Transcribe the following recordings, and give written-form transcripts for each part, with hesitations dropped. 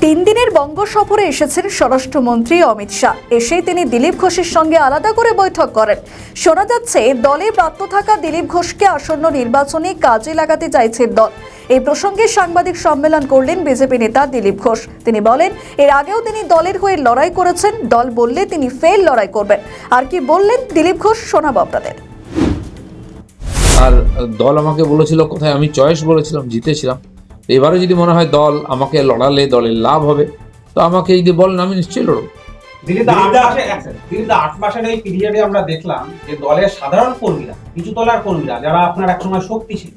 তিন দিনের বঙ্গ সফরে এসেছেন স্বরাষ্ট্রমন্ত্রী অমিত শাহ। এসেই তিনি দিলীপ ঘোষের সঙ্গে আলাদা করে বৈঠক করেন। শোনা যাচ্ছে দলে প্রাপ্ত থাকা দিলীপ ঘোষকে আসন্ন নির্বাচনে কাজে লাগাতে চাইছে দল। এই প্রসঙ্গে সাংবাদিক সম্মেলন করলেন বিজেপি নেতা দিলীপ ঘোষ। তিনি বলেন, এর আগেও তিনি দলের হয়ে লড়াই করেছেন, দল বললে তিনি ফের লড়াই করবেন। আর কি বললেন দিলীপ ঘোষ শোনাবো আপনাদের। আর দল আমাকে বলেছিল কোথায় আমি চয়েস বলেছিলাম, জিতেছিলাম। এবারে যদি মনে হয় দল আমাকে লড়ালে দলের লাভ হবে, তো আমাকে যদি বলেন আমি নিশ্চয়ই লড়ব। দিলীপ 8 মাসের এই পিরিয়ডে আমরা দেখলাম যে দলের সাধারণ কর্মীরা, কিছু দলের কর্মীরা যারা আপনার একসময় শক্তি ছিল,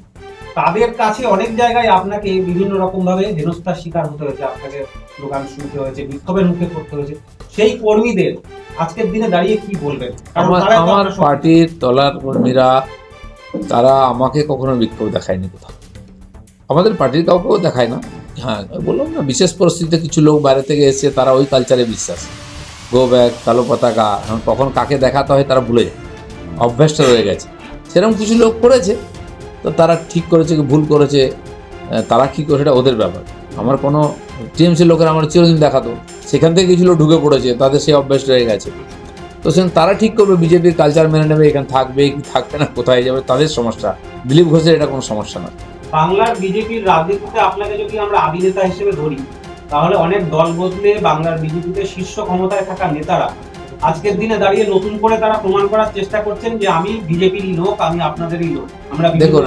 তাদের কাছে অনেক জায়গায় আপনাকে বিভিন্ন রকম ভাবে হেনস্থার শিকার হতে হয়েছে, আপনাকে স্লোগান শুনতে হয়েছে, বিক্ষোভের মুখে পড়তে হয়েছে। সেই কর্মীদের আজকের দিনে দাঁড়িয়ে কি বলবেন? আমার পার্টির দলের কর্মীরা তারা আমাকে কখনো বিক্ষোভ দেখায়নি, কোথাও আমাদের পার্টির কাউকেও দেখায় না। হ্যাঁ, বললাম না, বিশেষ পরিস্থিতিতে কিছু লোক বাইরে থেকে এসে তারা ওই কালচারে বিশ্বাস, গো ব্যাক, কালো পতাকা, কখন কাকে দেখাতে হয় তারা ভুলে যায়, অভ্যাসটা রয়ে গেছে। সেরকম কিছু লোক করেছে, তো তারা ঠিক করেছে কি ভুল করেছে, তারা কী করে সেটা ওদের ব্যাপার। আমার কোনো টিএমসি লোকের আমার চিরদিন দেখাতো, সেখান থেকে কিছু লোক ঢুকে পড়েছে, তাদের সেই অভ্যাস রয়ে গেছে। তো সেখানে তারা ঠিক করবে, বিজেপির কালচার মেনে নেবে, এখানে থাকবে কি থাকবে না, কোথায় যাবে, তাদের সমস্যা। দিলীপ ঘোষের এটা কোনো সমস্যা না। বাংলার বিজেপির রাজনীতিতে আপনাকে যদি আমরা আদি নেতা হিসেবে ধরি, তাহলে অনেক দল বদলে বাংলার বিজেপিতে শীর্ষ ক্ষমতায় থাকা নেতারা আজকের দিনে দাঁড়িয়ে নতুন করে তারা প্রমাণ করার চেষ্টা করছেন যে আমি বিজেপিরই লোক, আমি আপনাদেরই লোক। আমরা দেখুন,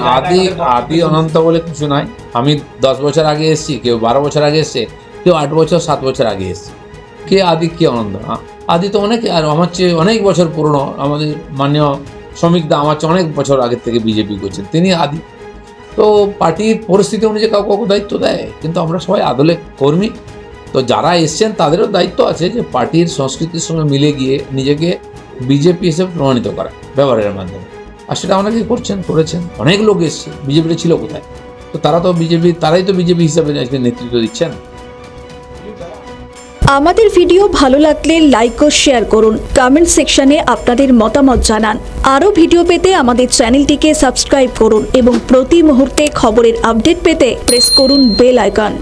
আদি অনন্ত বলে কিছু নয়। আমি 10 বছর আগে এসেছি, কেউ 12 বছর আগে এসছে, কেউ 8 বছর 7 বছর আগে এসছে। কে আদি কে অনন্ত? আদি তো অনেক, আর আমার চেয়ে অনেক বছর পুরনো। আমাদের মাননীয় শ্রমিক দা আমার চেয়ে অনেক বছর আগের থেকে বিজেপি করছেন, তিনি আদি। তো পার্টির পরিস্থিতি অনুযায়ী কাউকে কাউকে দায়িত্ব দেয়, কিন্তু আমরা সবাই আদলে কর্মী। তো যারা এসছেন তাদেরও দায়িত্ব আছে যে পার্টির সংস্কৃতির সঙ্গে মিলে গিয়ে নিজেকে বিজেপি হিসেবে প্রমাণিত করা ব্যবহারের মাধ্যমে। আর সেটা অনেকে করেছেন। অনেক লোক এসছে, বিজেপিটা ছিল কোথায়? তো তারাই তো বিজেপি হিসাবে আজকে নেতৃত্ব দিচ্ছেন। আমাদের ভিডিও ভালো লাগলে লাইক ও শেয়ার করুন, কমেন্ট সেকশনে আপনাদের মতামত জানান। আরও ভিডিও পেতে আমাদের চ্যানেলটিকে সাবস্ক্রাইব করুন এবং প্রতি মুহূর্তে খবরের আপডেট পেতে প্রেস করুন বেল আইকন।